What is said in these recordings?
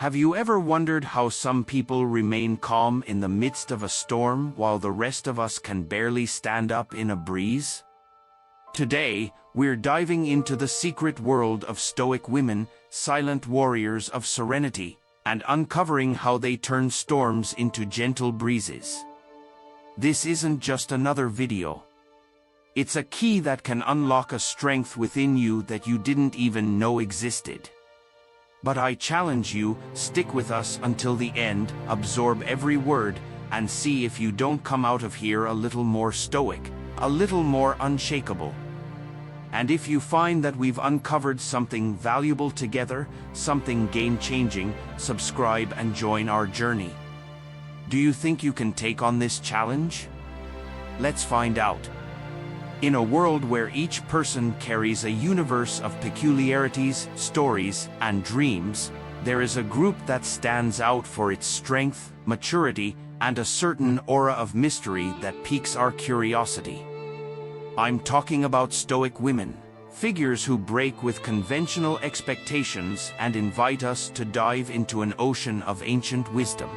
Have you ever wondered how some people remain calm in the midst of a storm while the rest of us can barely stand up in a breeze? Today, we're diving into the secret world of Stoic women, silent warriors of serenity, and uncovering how they turn storms into gentle breezes. This isn't just another video. It's a key that can unlock a strength within you that you didn't even know existed. But I challenge you, stick with us until the end, absorb every word, and see if you don't come out of here a little more stoic, a little more unshakable. And if you find that we've uncovered something valuable together, something game-changing, subscribe and join our journey. Do you think you can take on this challenge? Let's find out. In a world where each person carries a universe of peculiarities, stories, and dreams, there is a group that stands out for its strength, maturity, and a certain aura of mystery that piques our curiosity. I'm talking about Stoic women, figures who break with conventional expectations and invite us to dive into an ocean of ancient wisdom.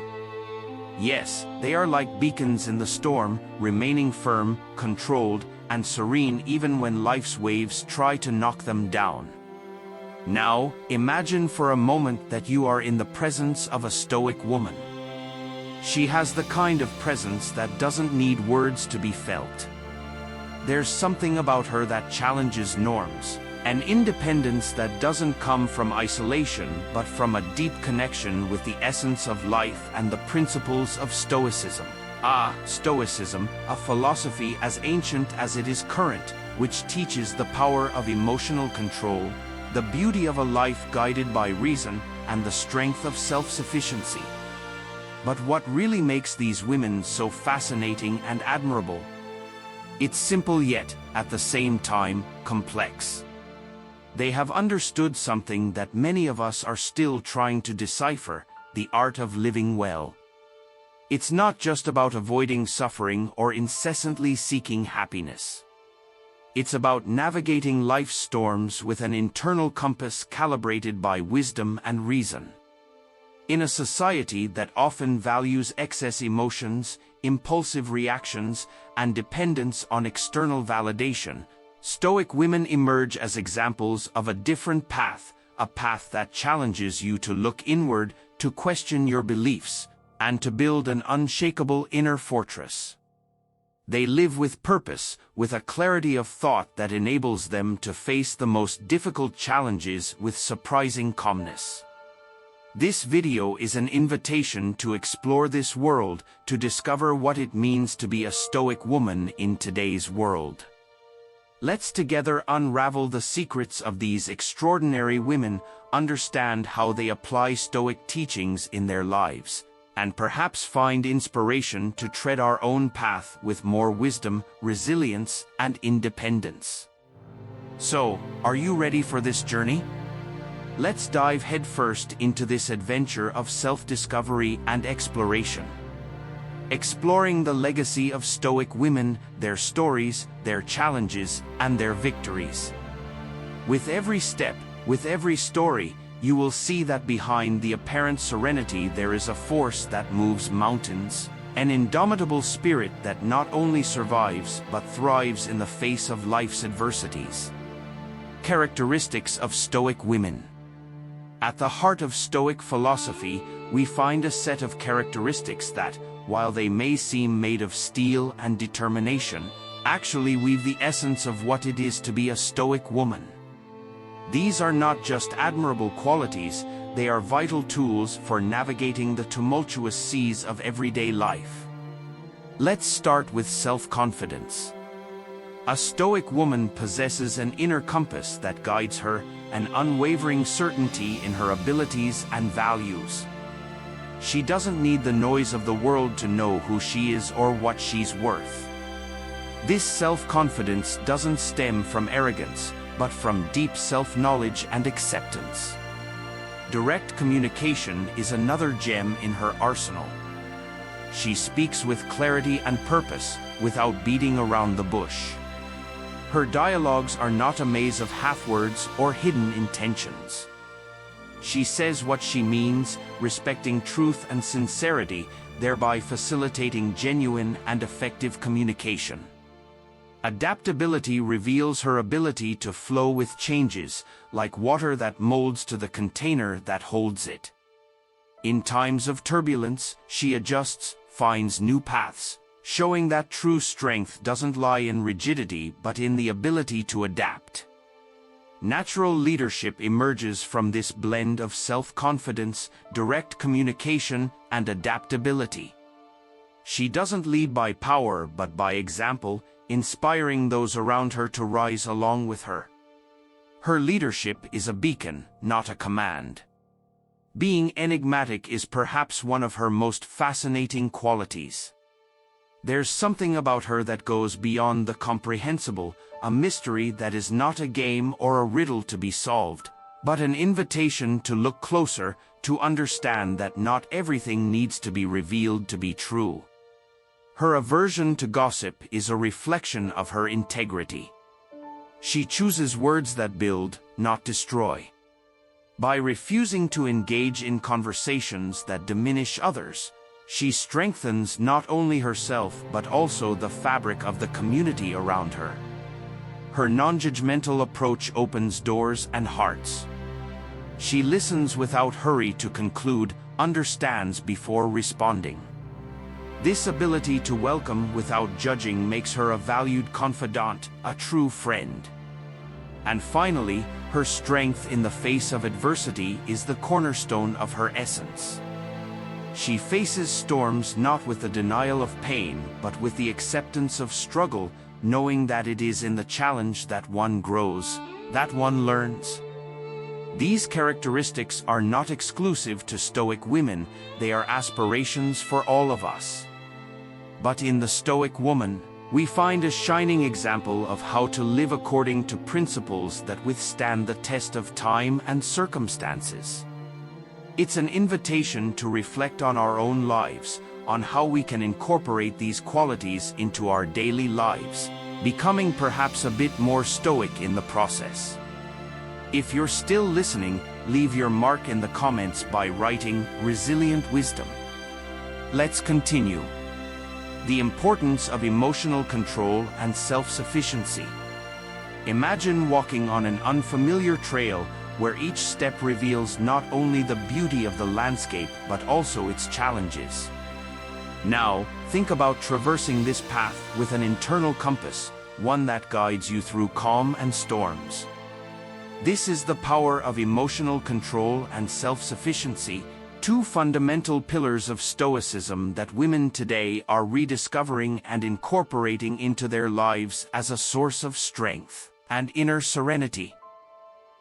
Yes, they are like beacons in the storm, remaining firm, controlled, and serene even when life's waves try to knock them down. Now, imagine for a moment that you are in the presence of a Stoic woman. She has the kind of presence that doesn't need words to be felt. There's something about her that challenges norms, an independence that doesn't come from isolation but from a deep connection with the essence of life and the principles of Stoicism. Stoicism, a philosophy as ancient as it is current, which teaches the power of emotional control, the beauty of a life guided by reason, and the strength of self-sufficiency. But what really makes these women so fascinating and admirable? It's simple yet, at the same time, complex. They have understood something that many of us are still trying to decipher: the art of living well. It's not just about avoiding suffering or incessantly seeking happiness. It's about navigating life's storms with an internal compass calibrated by wisdom and reason. In a society that often values excess emotions, impulsive reactions, and dependence on external validation, Stoic women emerge as examples of a different path, a path that challenges you to look inward, to question your beliefs, and to build an unshakable inner fortress. They live with purpose, with a clarity of thought that enables them to face the most difficult challenges with surprising calmness. This video is an invitation to explore this world, to discover what it means to be a Stoic woman in today's world. Let's together unravel the secrets of these extraordinary women, understand how they apply Stoic teachings in their lives, and perhaps find inspiration to tread our own path with more wisdom, resilience, and independence. So, are you ready for this journey? Let's dive headfirst into this adventure of self-discovery and exploration. Exploring the legacy of Stoic women, their stories, their challenges, and their victories. With every step, with every story, you will see that behind the apparent serenity there is a force that moves mountains, an indomitable spirit that not only survives but thrives in the face of life's adversities. Characteristics of Stoic women. At the heart of Stoic philosophy, we find a set of characteristics that, while they may seem made of steel and determination, actually weave the essence of what it is to be a Stoic woman. These are not just admirable qualities, they are vital tools for navigating the tumultuous seas of everyday life. Let's start with self-confidence. A Stoic woman possesses an inner compass that guides her, an unwavering certainty in her abilities and values. She doesn't need the noise of the world to know who she is or what she's worth. This self-confidence doesn't stem from arrogance, but from deep self-knowledge and acceptance. Direct communication is another gem in her arsenal. She speaks with clarity and purpose, without beating around the bush. Her dialogues are not a maze of half-words or hidden intentions. She says what she means, respecting truth and sincerity, thereby facilitating genuine and effective communication. Adaptability reveals her ability to flow with changes, like water that molds to the container that holds it. In times of turbulence, she adjusts, finds new paths, showing that true strength doesn't lie in rigidity but in the ability to adapt. Natural leadership emerges from this blend of self-confidence, direct communication, and adaptability. She doesn't lead by power but by example, inspiring those around her to rise along with her. Her leadership is a beacon, not a command. Being enigmatic is perhaps one of her most fascinating qualities. There's something about her that goes beyond the comprehensible, a mystery that is not a game or a riddle to be solved, but an invitation to look closer, to understand that not everything needs to be revealed to be true. Her aversion to gossip is a reflection of her integrity. She chooses words that build, not destroy. By refusing to engage in conversations that diminish others, she strengthens not only herself but also the fabric of the community around her. Her non-judgmental approach opens doors and hearts. She listens without hurry to conclude, understands before responding. This ability to welcome without judging makes her a valued confidant, a true friend. And finally, her strength in the face of adversity is the cornerstone of her essence. She faces storms not with the denial of pain, but with the acceptance of struggle, knowing that it is in the challenge that one grows, that one learns. These characteristics are not exclusive to Stoic women, they are aspirations for all of us. But in the Stoic woman, we find a shining example of how to live according to principles that withstand the test of time and circumstances. It's an invitation to reflect on our own lives, on how we can incorporate these qualities into our daily lives, becoming perhaps a bit more stoic in the process. If you're still listening, leave your mark in the comments by writing "Resilient Wisdom." Let's continue. The importance of emotional control and self-sufficiency. Imagine walking on an unfamiliar trail where each step reveals not only the beauty of the landscape but also its challenges. Now, think about traversing this path with an internal compass, one that guides you through calm and storms. This is the power of emotional control and self-sufficiency, two fundamental pillars of Stoicism that women today are rediscovering and incorporating into their lives as a source of strength and inner serenity.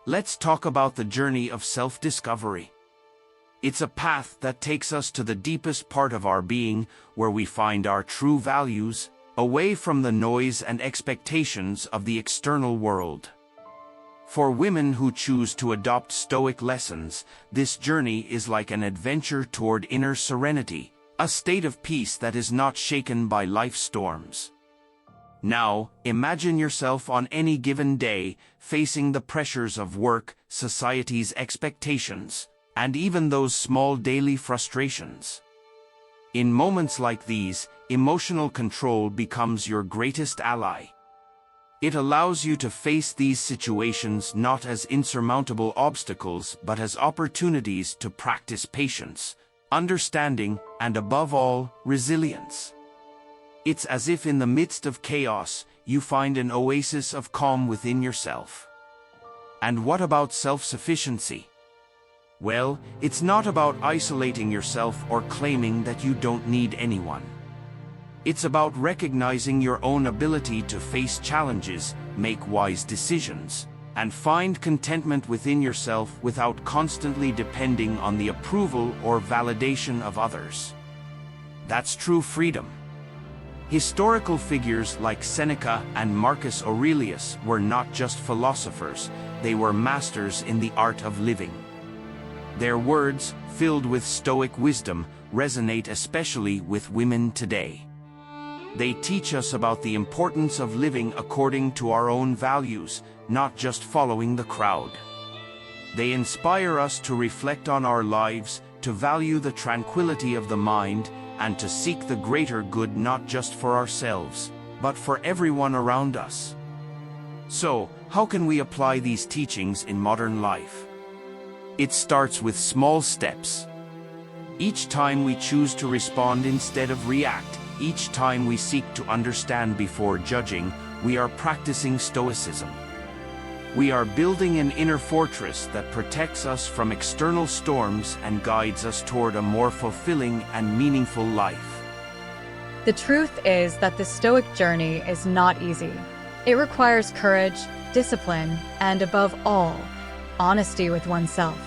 Let's talk about the journey of self-discovery. It's a path that takes us to the deepest part of our being, where we find our true values, away from the noise and expectations of the external world. For women who choose to adopt Stoic lessons, this journey is like an adventure toward inner serenity, a state of peace that is not shaken by life's storms. Now, imagine yourself on any given day, facing the pressures of work, society's expectations, and even those small daily frustrations. In moments like these, emotional control becomes your greatest ally. It allows you to face these situations not as insurmountable obstacles but as opportunities to practice patience, understanding, and above all, resilience. It's as if in the midst of chaos, you find an oasis of calm within yourself. And what about self-sufficiency? Well, it's not about isolating yourself or claiming that you don't need anyone. It's about recognizing your own ability to face challenges, make wise decisions, and find contentment within yourself without constantly depending on the approval or validation of others. That's true freedom. Historical figures like Seneca and Marcus Aurelius were not just philosophers, they were masters in the art of living. Their words, filled with Stoic wisdom, resonate especially with women today. They teach us about the importance of living according to our own values, not just following the crowd. They inspire us to reflect on our lives, to value the tranquility of the mind, and to seek the greater good not just for ourselves, but for everyone around us. So, how can we apply these teachings in modern life? It starts with small steps. Each time we choose to respond instead of react, each time we seek to understand before judging, we are practicing Stoicism. We are building an inner fortress that protects us from external storms and guides us toward a more fulfilling and meaningful life. The truth is that the Stoic journey is not easy. It requires courage, discipline, and above all, honesty with oneself.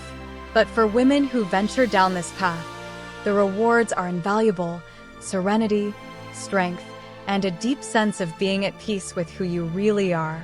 But for women who venture down this path, the rewards are invaluable: serenity, strength, and a deep sense of being at peace with who you really are.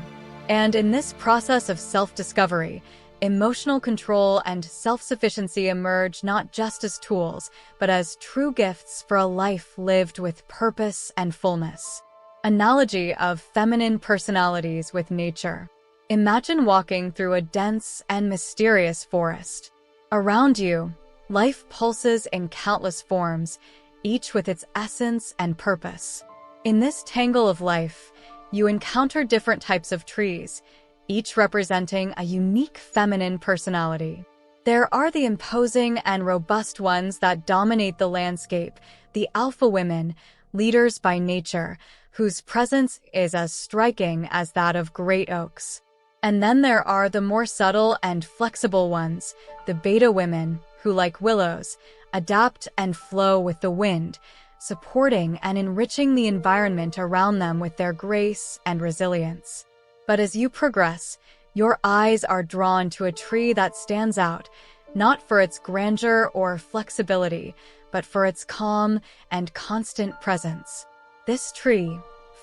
And in this process of self-discovery, emotional control and self-sufficiency emerge not just as tools, but as true gifts for a life lived with purpose and fullness. Analogy of feminine personalities with nature. Imagine walking through a dense and mysterious forest. Around you, life pulses in countless forms, each with its essence and purpose. In this tangle of life, you encounter different types of trees, each representing a unique feminine personality. There are the imposing and robust ones that dominate the landscape, the alpha women, leaders by nature, whose presence is as striking as that of great oaks. And then there are the more subtle and flexible ones, the beta women, who, like willows, adapt and flow with the wind, supporting and enriching the environment around them with their grace and resilience. But as you progress, your eyes are drawn to a tree that stands out, not for its grandeur or flexibility, but for its calm and constant presence. This tree,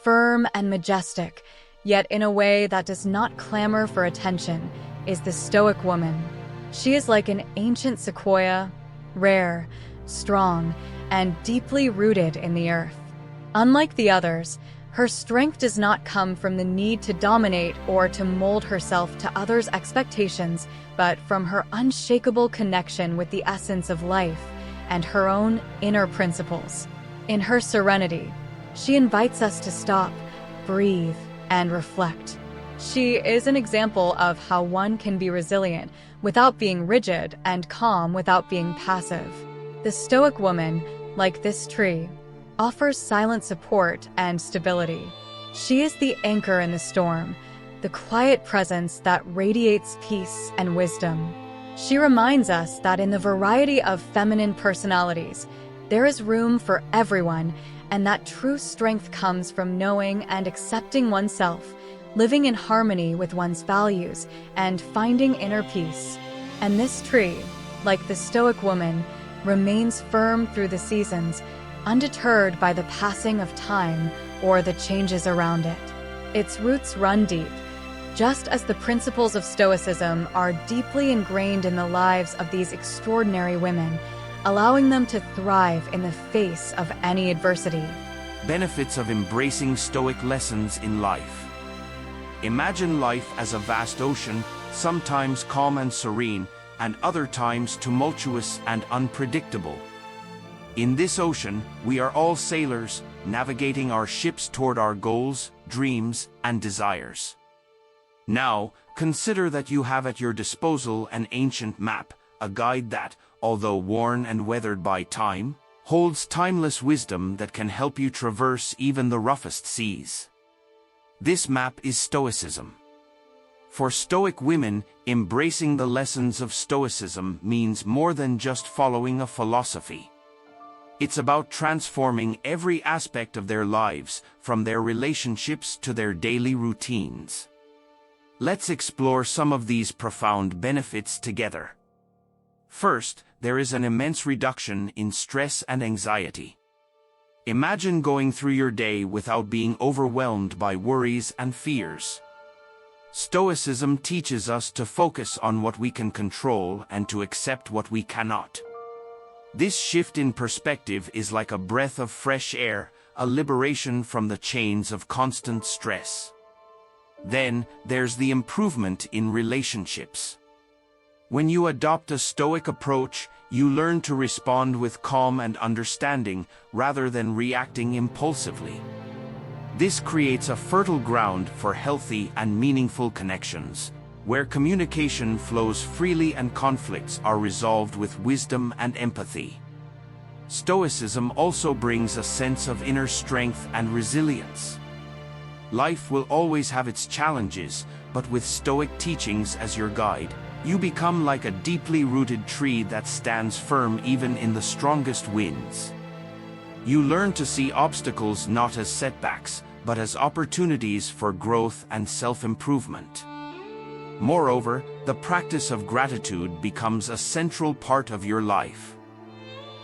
firm and majestic, yet in a way that does not clamor for attention, is the Stoic woman. She is like an ancient sequoia, rare, strong, and deeply rooted in the earth. Unlike the others, her strength does not come from the need to dominate or to mold herself to others' expectations, but from her unshakable connection with the essence of life and her own inner principles. In her Serenity, she invites us to stop, breathe, and reflect. She is an example of how one can be resilient without being rigid and calm without being passive. The Stoic woman, like this tree, offers silent support and stability. She is the anchor in the storm, the quiet presence that radiates peace and wisdom. She reminds us that in the variety of feminine personalities, there is room for everyone, and that true strength comes from knowing and accepting oneself, living in harmony with one's values, and finding inner peace. And this tree, like the Stoic woman, remains firm through the seasons, undeterred by the passing of time or the changes around it. Its roots run deep, just as the principles of Stoicism are deeply ingrained in the lives of these extraordinary women, allowing them to thrive in the face of any adversity. Benefits of embracing Stoic lessons in life. Imagine life as a vast ocean, sometimes calm and serene, and other times tumultuous and unpredictable. In this ocean, we are all sailors, navigating our ships toward our goals, dreams, and desires. Now, consider that you have at your disposal an ancient map, a guide that, although worn and weathered by time, holds timeless wisdom that can help you traverse even the roughest seas. This map is Stoicism. For Stoic women, embracing the lessons of Stoicism means more than just following a philosophy. It's about transforming every aspect of their lives, from their relationships to their daily routines. Let's explore some of these profound benefits together. First, there is an immense reduction in stress and anxiety. Imagine going through your day without being overwhelmed by worries and fears. Stoicism teaches us to focus on what we can control and to accept what we cannot. This shift in perspective is like a breath of fresh air, a liberation from the chains of constant stress. Then, there's the improvement in relationships. When you adopt a Stoic approach, you learn to respond with calm and understanding rather than reacting impulsively. This creates a fertile ground for healthy and meaningful connections, where communication flows freely and conflicts are resolved with wisdom and empathy. Stoicism also brings a sense of inner strength and resilience. Life will always have its challenges, but with Stoic teachings as your guide, you become like a deeply rooted tree that stands firm even in the strongest winds. You learn to see obstacles not as setbacks, but as opportunities for growth and self-improvement. Moreover, the practice of gratitude becomes a central part of your life.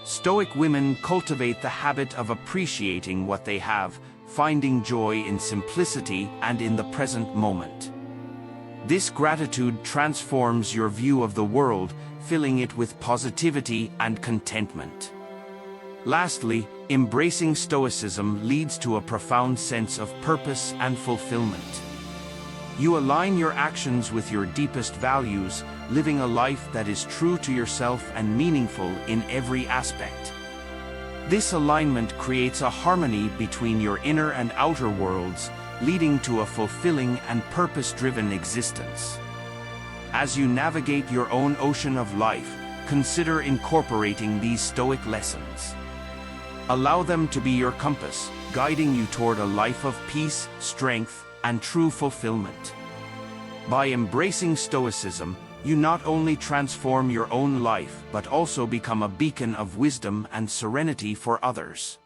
Stoic women cultivate the habit of appreciating what they have, finding joy in simplicity and in the present moment. This gratitude transforms your view of the world, filling it with positivity and contentment. Lastly, embracing Stoicism leads to a profound sense of purpose and fulfillment. You align your actions with your deepest values, living a life that is true to yourself and meaningful in every aspect. This alignment creates a harmony between your inner and outer worlds, leading to a fulfilling and purpose-driven existence. As you navigate your own ocean of life, consider incorporating these Stoic lessons. Allow them to be your compass, guiding you toward a life of peace, strength, and true fulfillment. By embracing Stoicism, you not only transform your own life but also become a beacon of wisdom and serenity for others.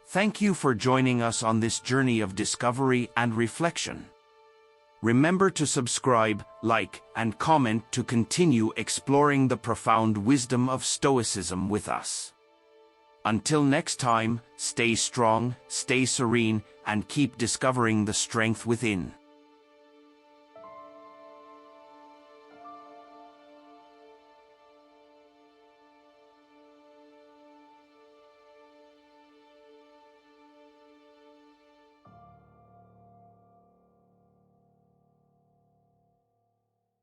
Thank you for joining us on this journey of discovery and reflection. Remember to subscribe, like, and comment to continue exploring the profound wisdom of Stoicism with us. Until next time, stay strong, stay serene, and keep discovering the strength within.